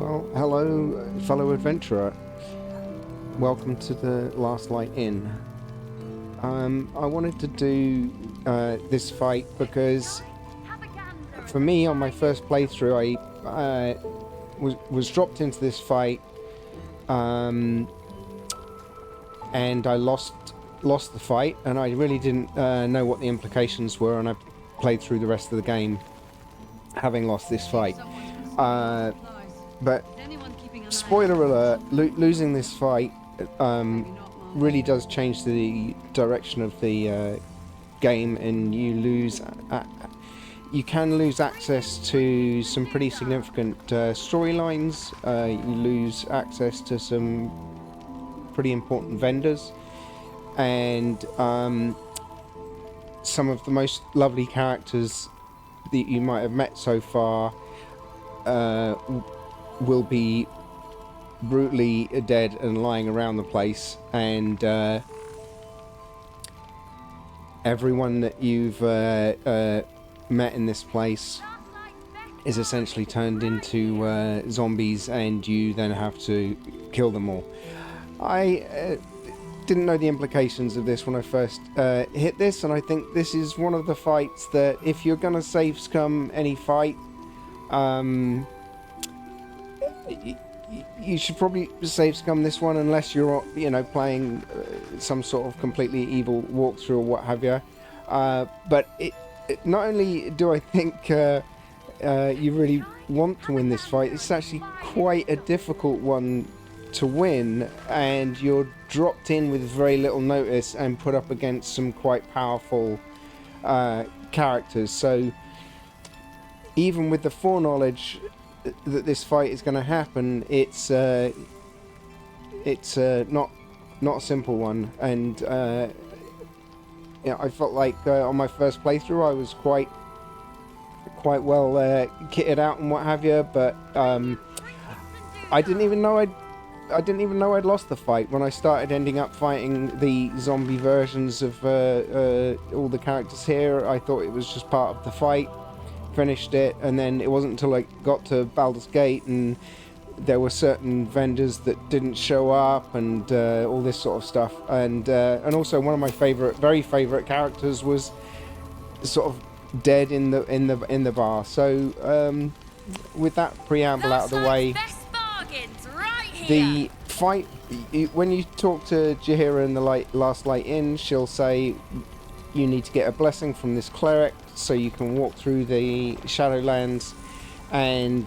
Well, hello, fellow adventurer. Welcome to the Last Light Inn. I wanted to do this fight because, for me, on my first playthrough, I was dropped into this fight, and I lost the fight, and I really didn't know what the implications were, and I played through the rest of the game having lost this fight. But spoiler alert, losing this fight really does change the direction of the game, and you can lose access to some pretty significant storylines. You lose access to some pretty important vendors, and some of the most lovely characters that you might have met so far will be brutally dead and lying around the place, and everyone that you've met in this place is essentially turned into zombies, and you then have to kill them all. I didn't know the implications of this when I first hit this, and I think this is one of the fights that, if you're gonna save scum any fight, you should probably save scum this one, unless you're, playing some sort of completely evil walkthrough or what have you. But not only do I think you really want to win this fight, it's actually quite a difficult one to win, and you're dropped in with very little notice and put up against some quite powerful characters. So even with the foreknowledge that this fight is going to happen, it's not a simple one, and I felt like on my first playthrough I was quite well kitted out and what have you, but I didn't even know I'd lost the fight when I started ending up fighting the zombie versions of all the characters here. I thought it was just part of the fight, finished it, and then it wasn't until I got to Baldur's Gate and there were certain vendors that didn't show up, and all this sort of stuff, and also one of my very favorite characters was sort of dead in the bar. So with that preamble out of the way, the fight, when you talk to Jahira in the Last Light Inn, she'll say you need to get a blessing from this cleric so you can walk through the Shadowlands, and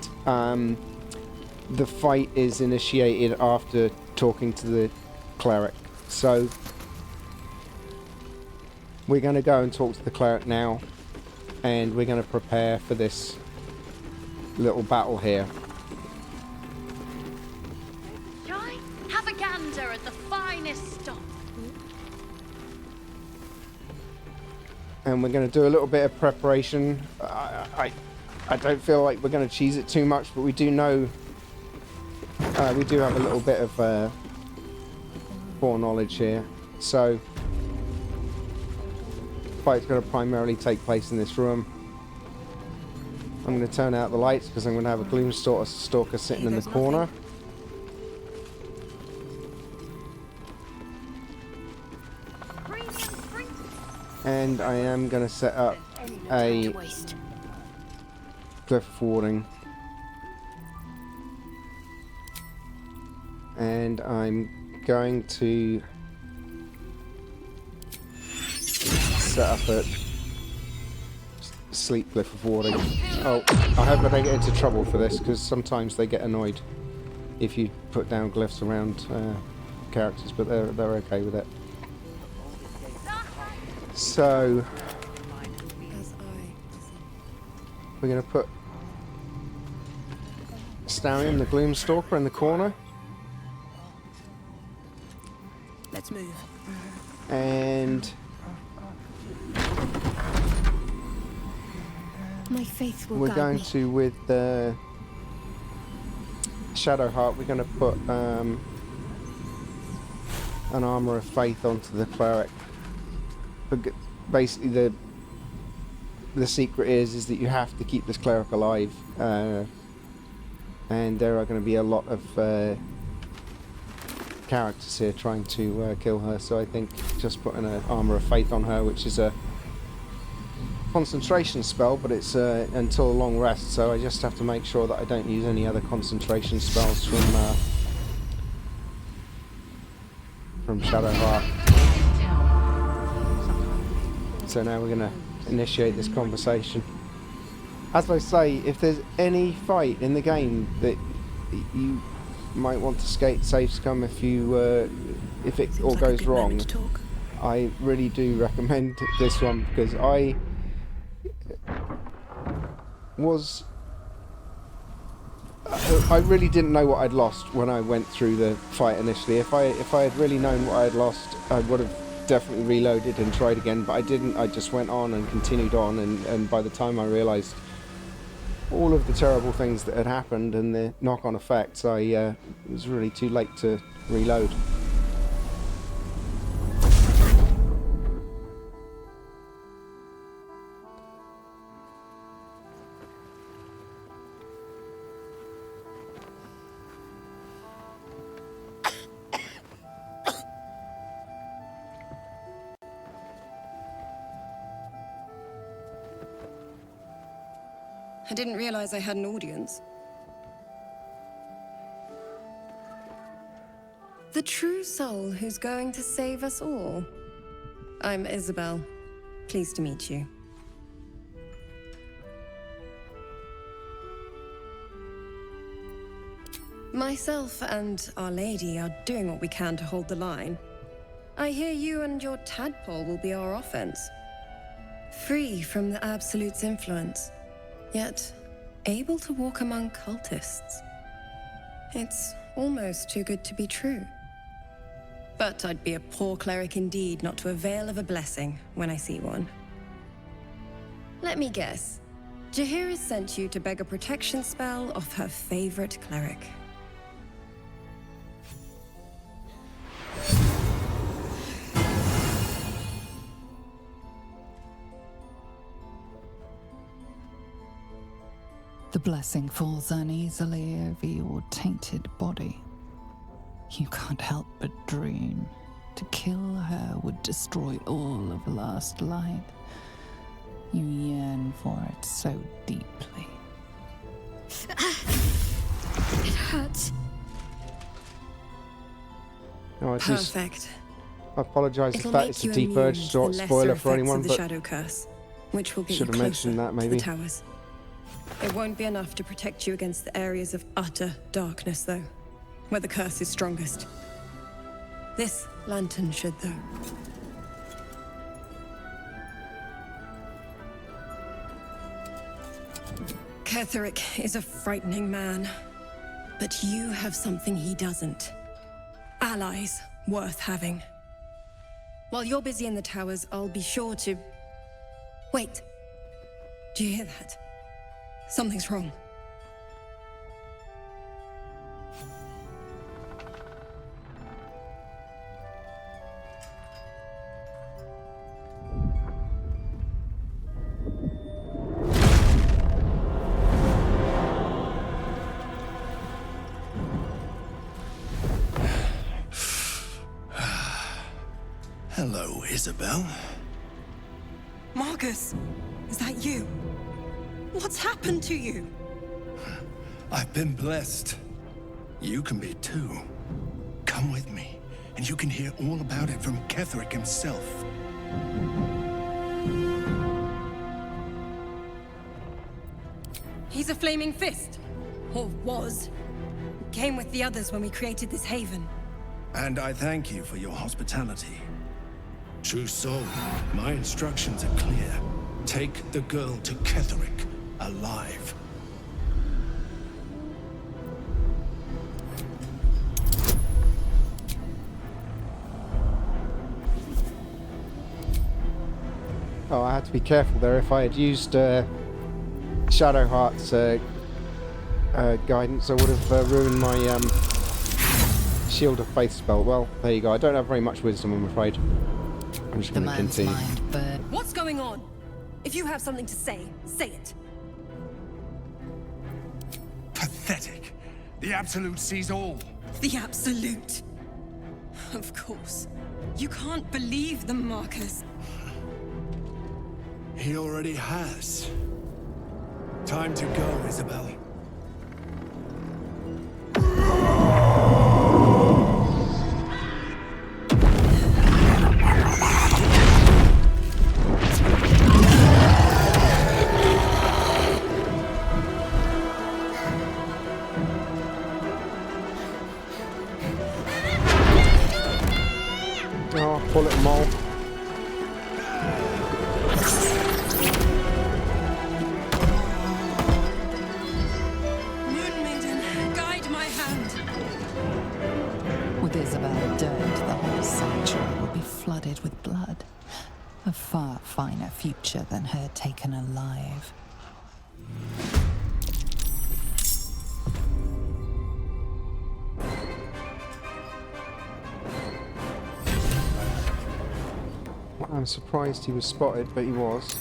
the fight is initiated after talking to the cleric. So we're going to go and talk to the cleric now, and we're going to prepare for this little battle here. Have a gander at the finest stuff. And we're going to do a little bit of preparation. I don't feel like we're going to cheese it too much, but we do know we do have a little bit of foreknowledge here. So the fight's going to primarily take place in this room. I'm going to turn out the lights because I'm going to have a Gloomstalker sitting in the corner. And I am going to set up a cliff of warding. And I'm going to set up a sleep cliff of warding. Oh, I hope I don't get into trouble for this, because sometimes they get annoyed if you put down glyphs around characters, but they're okay with it. So we're going to put Starion, the Gloomstalker, in the corner. Let's move. And my faith will we're guide going me. to, with the Shadowheart, we're going to put an armor of faith onto the cleric. But basically the secret is that you have to keep this cleric alive and there are going to be a lot of characters here trying to kill her, so I think just putting an Armour of Faith on her, which is a concentration spell, but it's until a long rest, so I just have to make sure that I don't use any other concentration spells from Shadowheart. So now we're going to initiate this conversation. As I say, if there's any fight in the game that you might want to save scum if it all goes wrong, I really do recommend this one, because I really didn't know what I'd lost when I went through the fight initially. If I had really known what I'd lost, I would have definitely reloaded and tried again, but I didn't. I just went on and continued on, and by the time I realised all of the terrible things that had happened and the knock-on effects, it was really too late to reload. I didn't realize I had an audience. The true soul who's going to save us all. I'm Isobel. Pleased to meet you. Myself and Our Lady are doing what we can to hold the line. I hear you and your tadpole will be our offense. Free from the Absolute's influence, yet able to walk among cultists. It's almost too good to be true. But I'd be a poor cleric indeed not to avail of a blessing when I see one. Let me guess. Jaheira sent you to beg a protection spell off her favorite cleric. The blessing falls uneasily over your tainted body. You can't help but dream. To kill her would destroy all of last light. You yearn for it so deeply. It hurts. No, Perfect. I apologise if It'll that make is a you deep immune urge to the spoiler lesser for anyone, effects of the but shadow curse, which will get should you have closer mentioned that to maybe. the towers. It won't be enough to protect you against the areas of utter darkness, though, where the curse is strongest. This lantern should, though. Ketheric is a frightening man, but you have something he doesn't. Allies worth having. While you're busy in the towers, I'll be sure to... Wait. Do you hear that? Something's wrong. Hello, Isobel. Marcus, is that you? What's happened to you? I've been blessed. You can be too. Come with me, and you can hear all about it from Ketheric himself. He's a flaming fist. Or was. Came with the others when we created this haven. And I thank you for your hospitality. True soul, my instructions are clear. Take the girl to Ketheric, alive. Oh, I had to be careful there. If I had used Shadowheart's guidance, I would have ruined my Shield of Faith spell. Well, there you go. I don't have very much wisdom, I'm afraid. I'm just The going to man's continue. mind, but What's going on? If you have something to say, say it. Pathetic. The Absolute sees all. The Absolute. Of course. You can't believe them, Marcus. He already has. Time to go, Isobel. Oh, pull it mole. Moon Maiden, guide my hand. With Isobel dead, the whole sanctuary will be flooded with blood. A far finer future than her taken alive. I'm surprised he was spotted, but he was.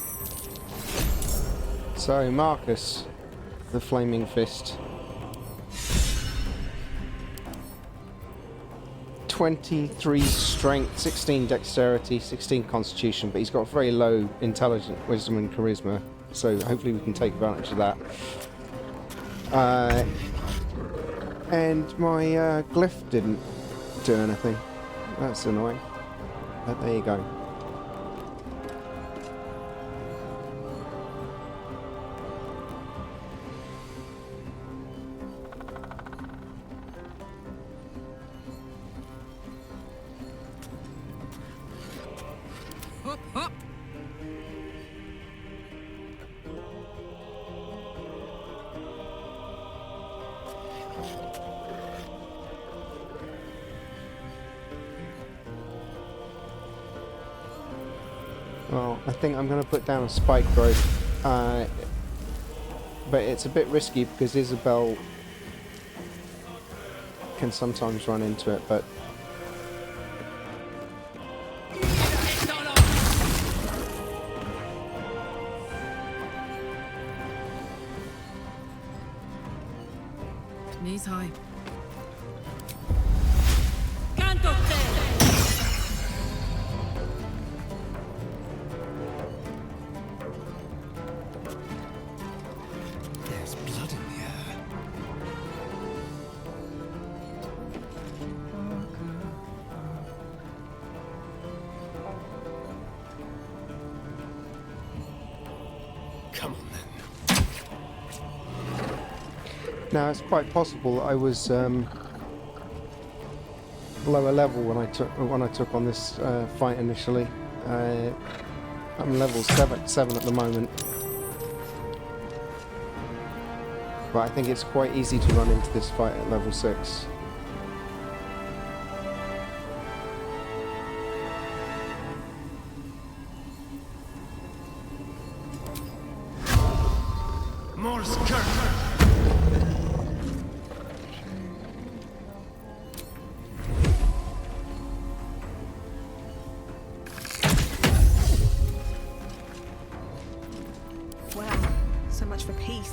So, Marcus, the Flaming Fist. 23 strength, 16 dexterity, 16 constitution, but he's got very low intelligence, wisdom and charisma, so hopefully we can take advantage of that. And my glyph didn't do anything. That's annoying. But there you go. Well, I think I'm going to put down a spike growth, but it's a bit risky because Isobel can sometimes run into it, but Knees high. There's blood in the air. Come on then. now it's quite possible that I was lower level when I took on this fight initially. I'm level 7 at the moment, but I think it's quite easy to run into this fight at level 6. More skirt. Well, so much for peace.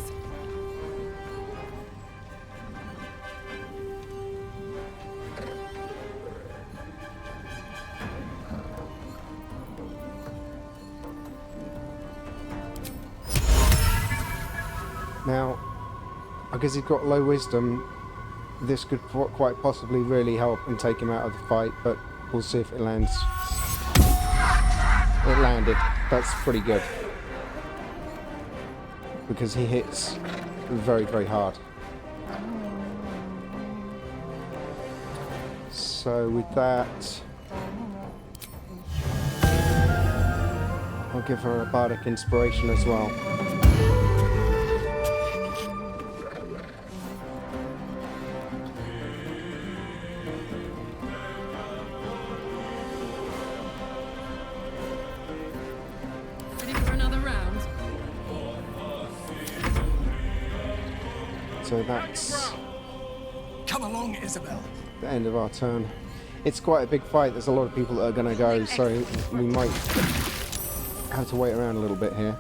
Now, because he's got low wisdom, this could quite possibly really help and take him out of the fight, but we'll see if it lands. It landed. That's pretty good. Because he hits very, very hard. So with that, I'll give her a bardic inspiration as well. So that's Come along, Isobel. the end of our turn. It's quite a big fight. There's a lot of people that are going to go, so we might have to wait around a little bit here.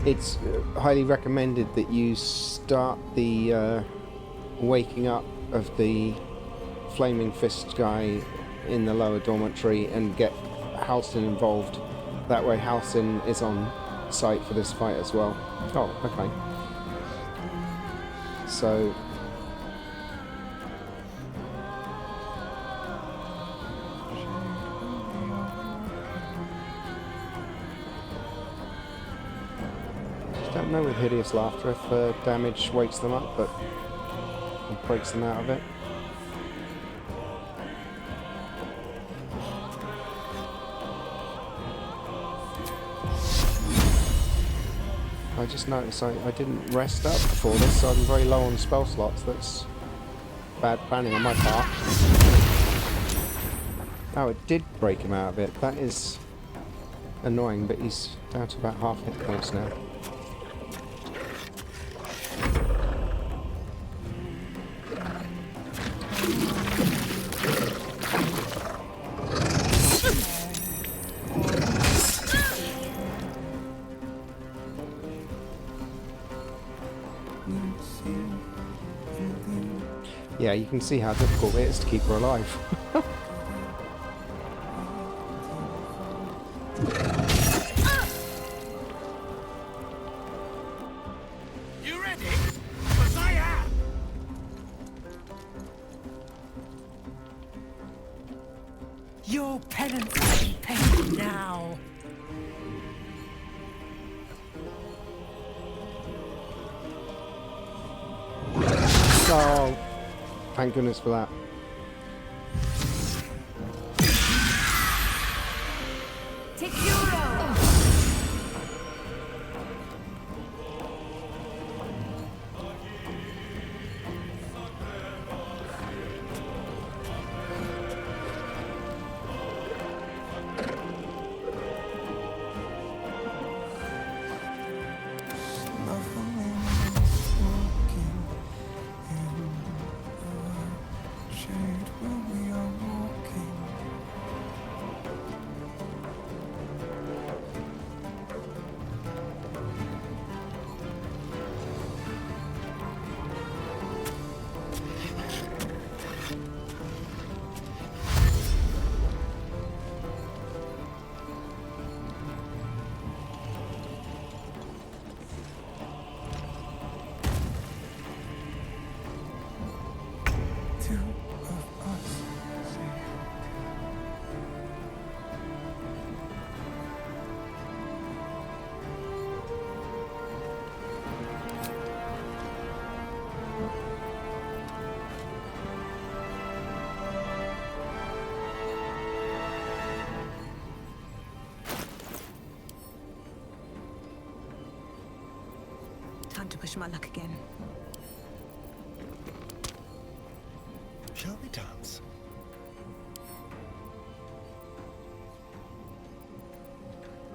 it's highly recommended that you start the waking up of the Flaming Fist guy in the lower dormitory and get Halsin involved. That way Halsin is on site for this fight as well. Oh, okay. So... just don't know with Hideous Laughter if damage wakes them up, but it breaks them out of it. I just noticed I didn't rest up before this, so I'm very low on spell slots. That's bad planning on my part. Oh, it did break him out of it. That is annoying, but he's down to about half hit points now. Yeah, you can see how difficult it is to keep her alive. You ready? 'Cause I am. Your penance will be paid now. Oh, thank goodness for that. Time to push my luck again. Shall we dance?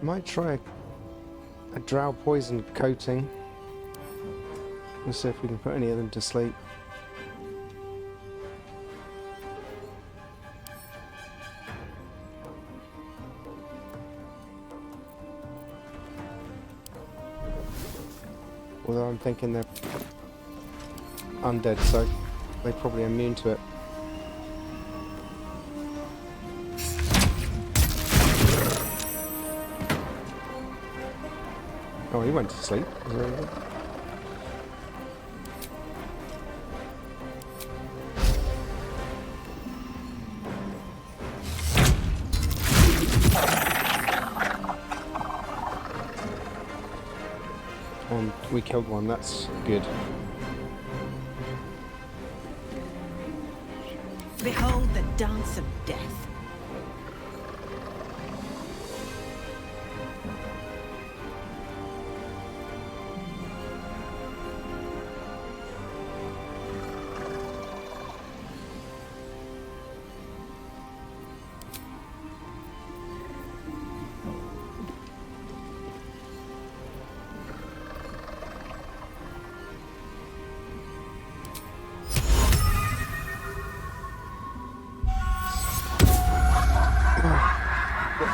Might try a drow poison coating. Let's see if we can put any of them to sleep. Although I'm thinking they're undead, so they're probably immune to it. Oh, he went to sleep. Is there anything? And we killed one, that's good. Behold the dance of death.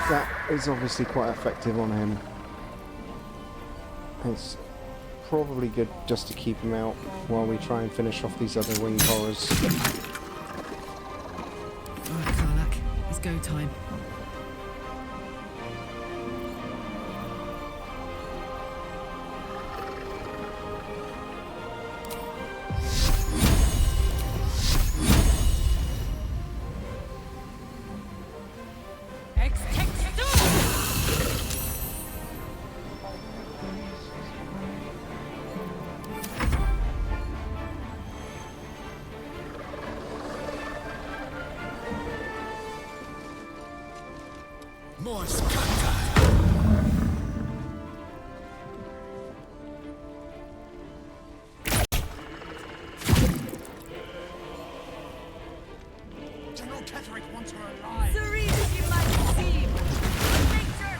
That is obviously quite effective on him. It's probably good just to keep him out while we try and finish off these other winged horrors. Right, Karlak, it's go time. More scum. General Ketherick wants her alive. Serene as you might seem. Victor!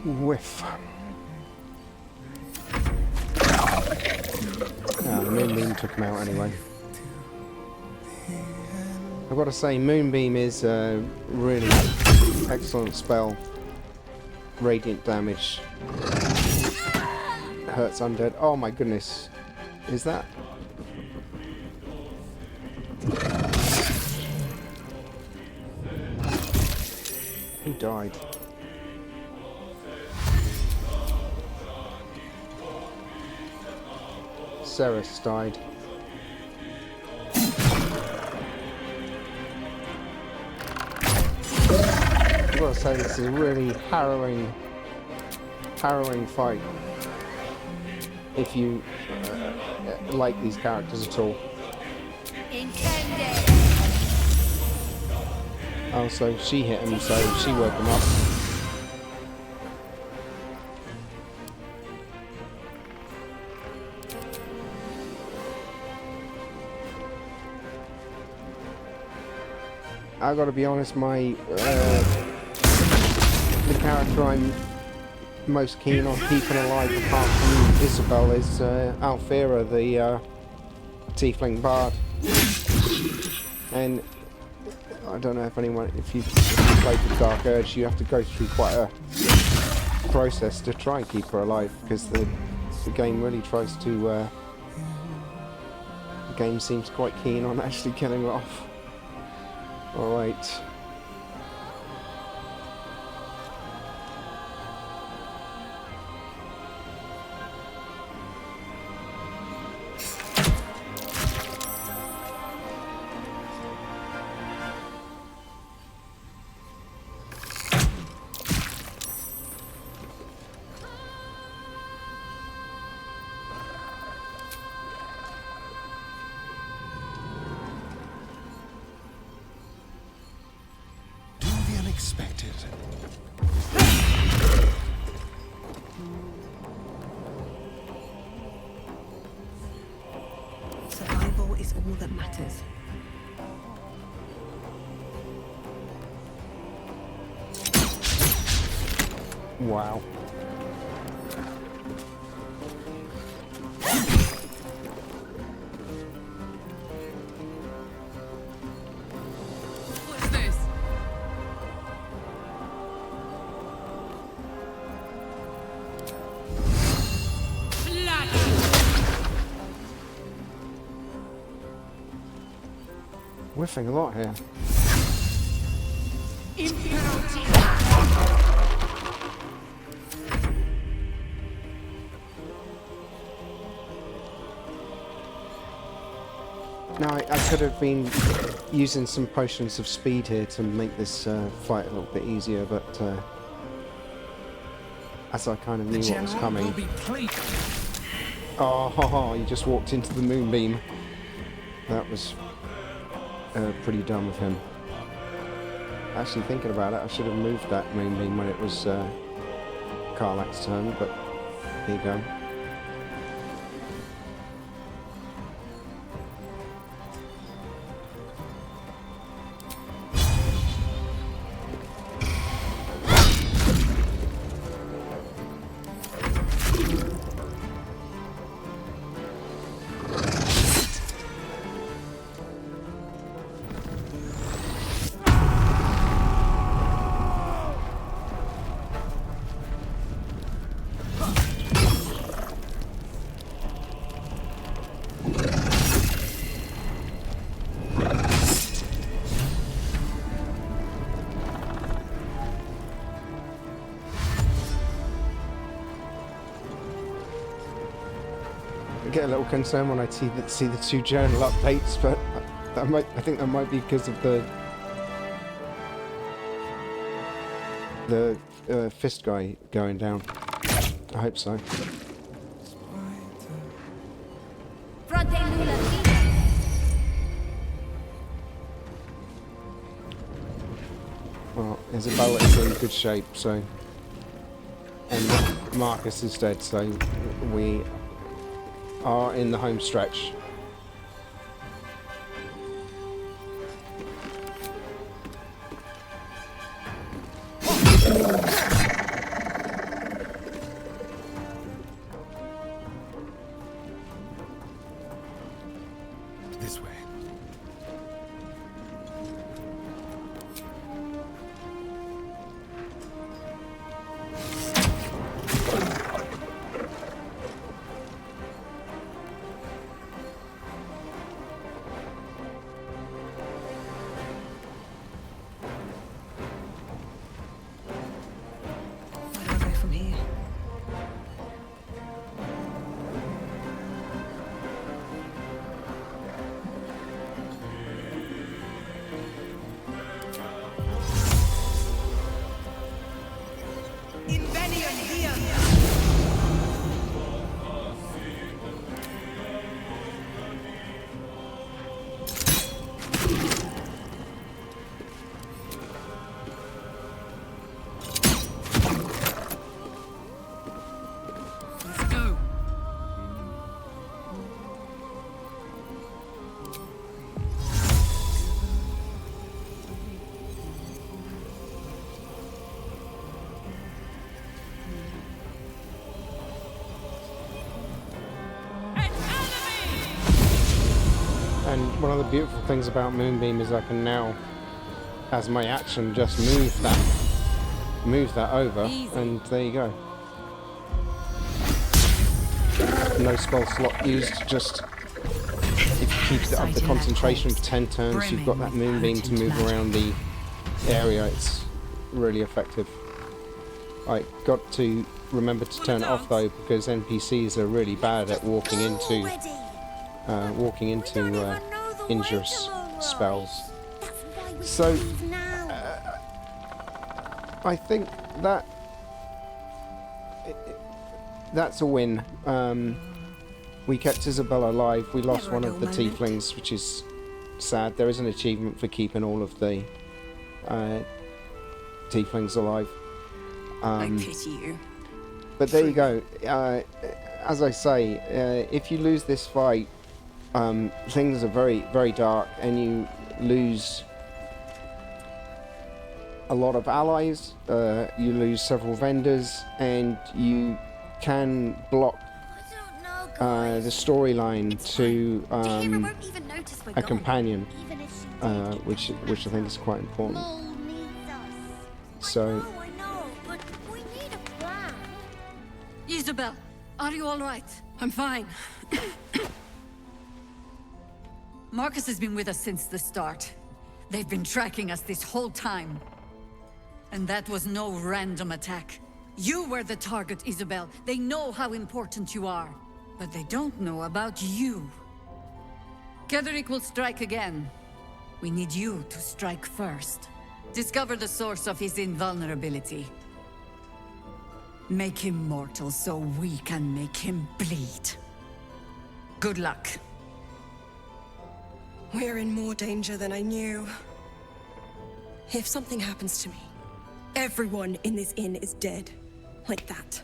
Whiff. The Moonbeam took him out anyway. I've got to say, Moonbeam is a really excellent spell. Radiant damage. Hurts undead. Oh my goodness. Is that... Who died? Ceres died. I've got to say, this is a really harrowing fight. If you like these characters at all. Oh, so she hit him, so she woke him up. I gotta be honest, my the character I'm most keen on keeping alive apart from Isobel is Alfira, the Tiefling Bard. And I don't know if you played with Dark Urge, you have to go through quite a process to try and keep her alive, because the game really tries to. The game seems quite keen on actually killing her off. Alright. Expected. Survival is all that matters. Wow. What's this? Whiffing a lot here. Now, I could have been using some potions of speed here to make this fight a little bit easier, but as I kind of knew what was coming. Oh, you just walked into the Moonbeam. That was pretty dumb of him. Actually, thinking about it, I should have moved that Moonbeam when it was Karlak's turn, but here you go. get a little concerned when I see the 2 journal updates, but I think that might be because of the fist guy going down. I hope so. Well, Isobel is in good shape, so, and Marcus is dead, so we are in the home stretch. This way. Where do I go from here? Let's go. And one of the beautiful things about Moonbeam is I can now, as my action, just move that over, and there you go. No spell slot used, just if you keep it up the concentration for 10 turns, you've got that Moonbeam to move around the area. It's really effective. I got to remember to turn it off though, because NPCs are really bad at walking into injurious spells. So I think that that's a win. We kept Isobel alive. We lost one of the tieflings, which is sad. There is an achievement for keeping all of the tieflings alive. I pity you. But there you go. As I say, if you lose this fight, things are very, very dark, and you lose a lot of allies, you lose several vendors, and you can block the storyline to a companion, which I think is quite important. So Isobel, are you all right? I'm fine. Marcus has been with us since the start. They've been tracking us this whole time. And that was no random attack. You were the target, Isobel. They know how important you are. But they don't know about you. Ketherick will strike again. We need you to strike first. Discover the source of his invulnerability. Make him mortal so we can make him bleed. Good luck. We're in more danger than I knew. If something happens to me, everyone in this inn is dead. Like that.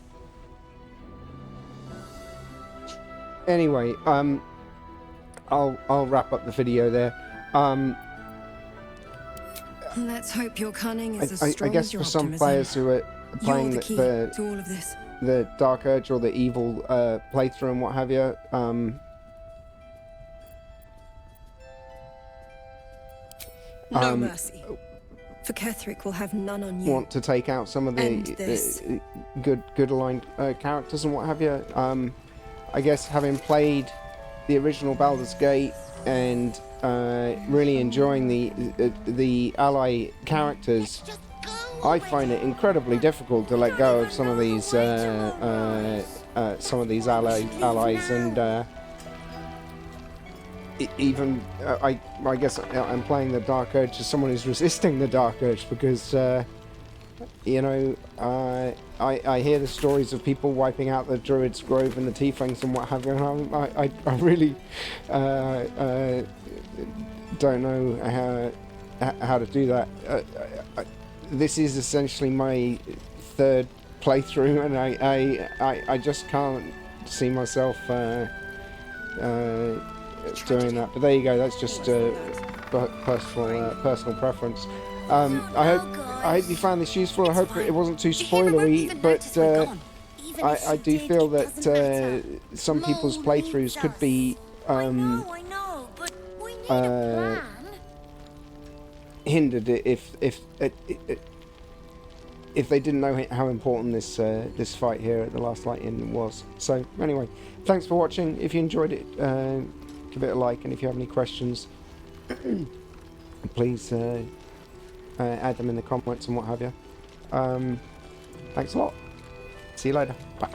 anyway, I'll wrap up the video there. Let's hope your cunning is as I strong guess as your for some optimism. players who are playing You're the key to all of this. the Dark Urge or the Evil playthrough and what have you, No mercy. For Ketherick will have none on you. want to take out some of End this. the good aligned characters and what have you. I guess having played the original Baldur's Gate and really enjoying the ally characters, I find it incredibly difficult to let go of some of these allies, and even I guess I'm playing the Dark Urge as someone who's resisting the Dark Urge, because you know, I hear the stories of people wiping out the Druid's Grove and the Tieflings and what have you, and I really don't know how to do that. This is essentially my third playthrough, and I just can't see myself doing that. But there you go. That's just personal preference. I hope you found this useful. I hope it wasn't too spoilery, but I do feel that some people's playthroughs could be I know, but we need a plan. hindered if they didn't know how important this fight here at the Last Light Inn was. So anyway, thanks for watching. If you enjoyed it, give it a like, and if you have any questions, please add them in the comments and what have you. Thanks a lot. See you later. Bye.